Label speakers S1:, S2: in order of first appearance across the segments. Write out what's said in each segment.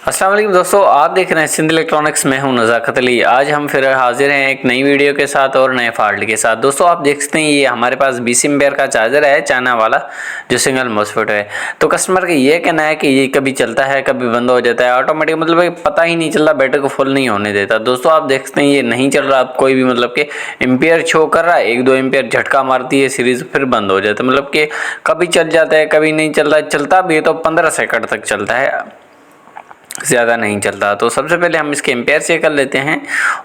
S1: अस्सलाम वालेकुम दोस्तों, आप देख रहे हैं सिंध इलेक्ट्रॉनिक्स में हूं नज़ाकत अली। आज हम फिर हाजिर हैं एक नई वीडियो के साथ और नए फॉल्ट के साथ। दोस्तों आप देख सकते हैं ये हमारे पास 20 एम्पेयर का चार्जर है, चाइना वाला, जो सिंगल मॉसफेट है। तो कस्टमर का ये कहना है कि ये कभी चलता है कभी बंद हो जाता है ऑटोमेटिक, मतलब पता ही नहीं चलता, बैटरी को फुल नहीं होने देता। दोस्तों आप देख सकते हैं ये नहीं चल रहा, आप कोई भी मतलब कि एम्पेयर शो कर रहा है, 1-2 एम्पेयर झटका मारती है सीरीज, फिर बंद हो जाता है। मतलब कि कभी चल जाता है कभी नहीं चल रहा है, चलता भी है तो 15 सेकंड तक चलता है, ज़्यादा नहीं चलता। तो सबसे पहले हम इसके एम्पेयर चेक कर लेते हैं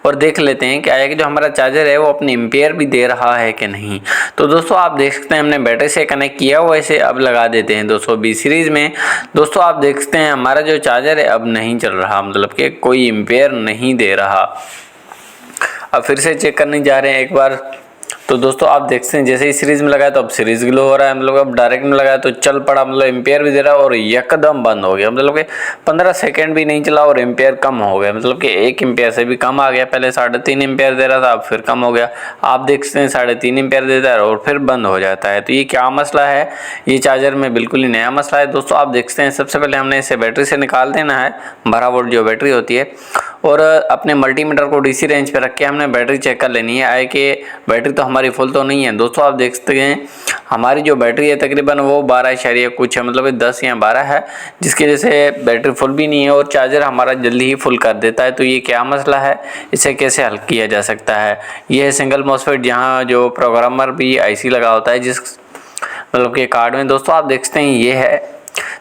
S1: और देख लेते हैं कि आया कि जो हमारा चार्जर है वो अपने एम्पेयर भी दे रहा है कि नहीं। तो दोस्तों आप देख सकते हैं हमने बैटरी से कनेक्ट किया हुआ, इसे अब लगा देते हैं 220 सीरीज़ में। दोस्तों आप देख सकते हैं हमारा जो चार्जर है अब नहीं चल रहा, मतलब कि कोई एम्पेयर नहीं दे रहा। अब फिर से चेक करने जा रहे हैं एक बार। तो दोस्तों आप देखते हैं जैसे ही सीरीज में लगाया तो अब सीरीज ग्लो हो रहा है, मतलब अब डायरेक्ट में लगाया तो चल पड़ा, मतलब एम्पेयर भी दे रहा है और एकदम बंद हो गया। मतलब कि 15 सेकंड भी नहीं चला और एम्पेयर कम हो गया, मतलब कि 1 एम्पेयर से भी कम आ गया। पहले 3.5 एम्पेयर दे रहा था, अब फिर कम हो गया। आप देख सकते हैं 3.5 एम्पेयर देता है और फिर बंद हो जाता है। तो ये क्या मसला है, ये चार्जर में बिल्कुल ही नया मसला है। दोस्तों आप देखते हैं सबसे पहले हमने इसे बैटरी से निकाल देना है, 12 वोल्ट जो बैटरी होती है, और अपने मल्टीमीटर को डीसी रेंज पे रख के हमने बैटरी चेक कर लेनी है। आए कि बैटरी तो हमारी फुल तो नहीं है। दोस्तों आप देख सकते हैं हमारी जो बैटरी है तकरीबन वो 12 कुछ है, मतलब 10 या 12 है, जिसकी वजह से बैटरी फुल भी नहीं है और चार्जर हमारा जल्दी ही फुल कर देता है। तो ये क्या मसला है, इसे कैसे हल किया जा सकता है। ये है सिंगल मॉसफेट, जहाँ जो प्रोग्रामर भी आईसी लगा होता है, जिस मतलब के कार्ड में। दोस्तों आप देख सकते हैं ये है।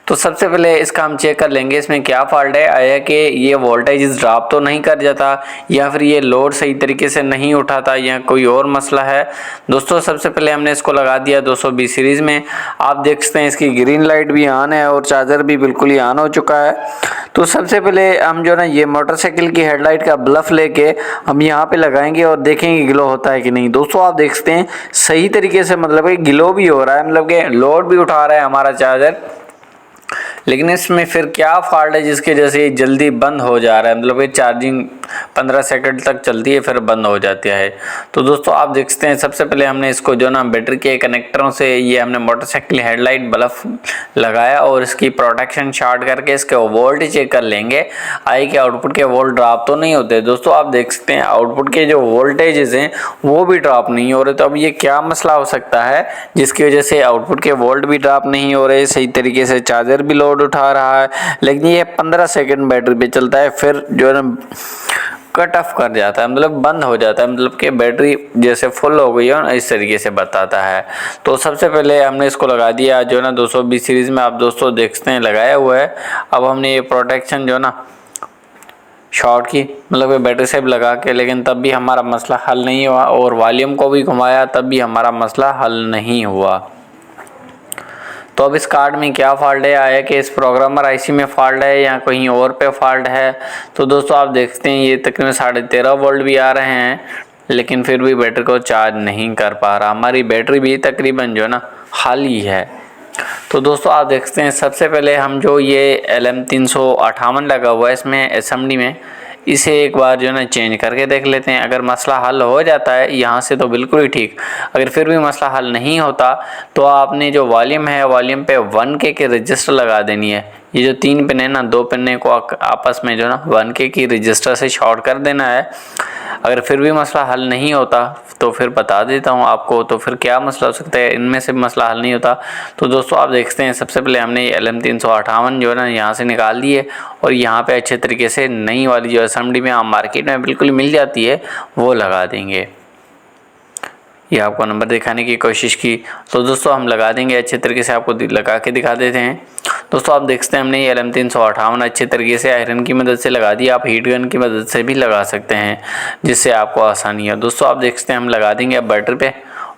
S1: तो सबसे पहले इसका हम चेक कर लेंगे इसमें क्या फॉल्ट है। आया कि ये वोल्टेज ड्रॉप तो नहीं कर जाता, या फिर ये लोड सही तरीके से नहीं उठाता, या कोई और मसला है। दोस्तों सबसे पहले हमने इसको लगा दिया 220 सीरीज़ में। आप देख सकते हैं इसकी ग्रीन लाइट भी ऑन है और चार्जर भी बिल्कुल ही ऑन हो चुका है। तो सबसे पहले हम जो ना ये मोटरसाइकिल की हेडलाइट का बल्ब लेके हम यहाँ पे लगाएंगे और देखेंगे ग्लो होता है कि नहीं। दोस्तों आप देख सकते हैं सही तरीके से मतलब कि ग्लो भी हो रहा है, मतलब कि लोड भी उठा रहा है हमारा चार्जर। लेकिन इसमें फिर क्या फॉल्ट है जिसके वजह से जल्दी बंद हो जा रहा है, मतलब ये चार्जिंग 15 सेकंड तक चलती है फिर बंद हो जाती है। तो दोस्तों आप देख सकते हैं सबसे पहले हमने इसको जो ना बैटरी के कनेक्टरों से ये हमने मोटरसाइकिल हेडलाइट बल्ब लगाया और इसकी प्रोटेक्शन शॉर्ट करके इसके वोल्ट चेक कर लेंगे। आई के आउटपुट के वोल्ट ड्रॉप तो नहीं होते। दोस्तों आप देख सकते हैं आउटपुट के जो वोल्टेजेस हैं वो भी ड्रॉप नहीं हो रहे। तो अब ये क्या मसला हो सकता है जिसकी वजह से आउटपुट के वोल्ट भी ड्रॉप नहीं हो रहे, सही तरीके से चार्जर भी लोड उठा रहा है, लेकिन ये 15 सेकंड बैटरी पे चलता है, फिर जो है ना कट ऑफ कर जाता है, मतलब बंद हो जाता है, मतलब कि बैटरी जैसे फुल हो गई हो ना, इस तरीके से बताता है। तो सबसे पहले हमने इसको लगा दिया जो ना 220 सीरीज में, आप दोस्तों देखते हैं लगाया हुआ है। अब हमने ये प्रोटेक्शन जो ना शॉर्ट की, मतलब बैटरी से भी लगा के, लेकिन तब भी हमारा मसला हल नहीं हुआ, और वॉल्यूम को भी घुमाया तब भी हमारा मसला हल नहीं हुआ। तो अब इस कार्ड में क्या फॉल्ट है, आया कि इस प्रोग्रामर आईसी में फॉल्ट है या कहीं और पे फॉल्ट है। तो दोस्तों आप देखते हैं ये तकरीबन 13.5 वोल्ट भी आ रहे हैं, लेकिन फिर भी बैटरी को चार्ज नहीं कर पा रहा। हमारी बैटरी भी तकरीबन जो ना खाली है। तो दोस्तों आप देखते हैं सबसे पहले हम जो ये LM358 लगा हुआ है इसमें एसएमडी में, इसे एक बार जो है ना चेंज करके देख लेते हैं। अगर मसला हल हो जाता है यहाँ से तो बिल्कुल ही ठीक, अगर फिर भी मसला हल नहीं होता तो आपने जो वॉल्यूम है वॉल्यूम पे 1K के रजिस्टर लगा देनी है। ये जो 3 पिन है ना, 2 पिन को आपस में जो ना 1K की रजिस्टर से शॉर्ट कर देना है। अगर फिर भी मसला हल नहीं होता तो फिर बता देता हूँ आपको, तो फिर क्या मसला हो सकता है, इनमें से मसला हल नहीं होता। तो दोस्तों आप देखते हैं सबसे पहले हमने ये LM358 जो है ना यहाँ से निकाल दिए, और यहाँ पे अच्छे तरीके से नई वाली जो एसएमडी में आम मार्केट में बिल्कुल मिल जाती है वो लगा देंगे। ये आपको नंबर दिखाने की कोशिश की, तो दोस्तों हम लगा देंगे अच्छे तरीके से, आपको लगा के दिखा देते हैं। दोस्तों आप देखते हैं हमने ये LM358 अच्छे तरीके से आयरन की मदद से लगा दिया। आप हीट गन की मदद से भी लगा सकते हैं जिससे आपको आसानी है। दोस्तों आप देखते हैं हम लगा देंगे अब बैटरी पे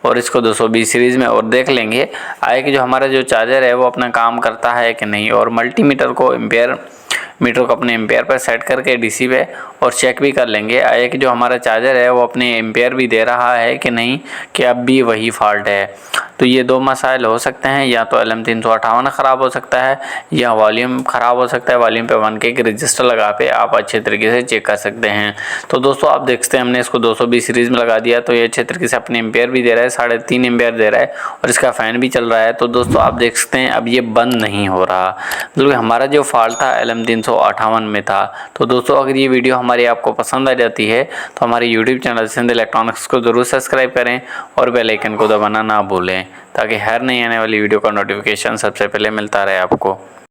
S1: और इसको 220 सीरीज़ में, और देख लेंगे आए कि जो हमारा जो चार्जर है वो अपना काम करता है कि नहीं। और मल्टीमीटर को मीटर को अपने एम्पेयर पर सेट करके डीसी पे और चेक भी कर लेंगे आया कि जो हमारा चार्जर है वो अपने एम्पेयर भी दे रहा है कि नहीं, कि अब भी वही फॉल्ट है। तो ये 2 मसाइल हो सकते हैं, या तो LM358 ख़राब हो सकता है या वॉल्यूम ख़राब हो सकता है। वॉल्यूम पे 1K के रजिस्टर लगा पे आप अच्छे तरीके से चेक कर सकते हैं। तो दोस्तों आप देखते हैं हमने इसको 220 सीरीज़ में लगा दिया, तो ये अच्छे तरीके से अपने एम्पेयर भी दे रहा है, 3.5 एम्पेयर दे रहा है, और इसका फ़ैन भी चल रहा है। तो दोस्तों आप देख सकते हैं अब ये बंद नहीं हो रहा, मतलब हमारा जो फॉल्ट था LM358 358 में था। तो दोस्तों अगर ये वीडियो हमारी आपको पसंद आ जाती है तो हमारे यूट्यूब चैनल सिंध इलेक्ट्रॉनिक्स को ज़रूर सब्सक्राइब करें और बेल आइकन को दबाना ना भूलें, ताकि हर नई आने वाली वीडियो का नोटिफिकेशन सबसे पहले मिलता रहे आपको।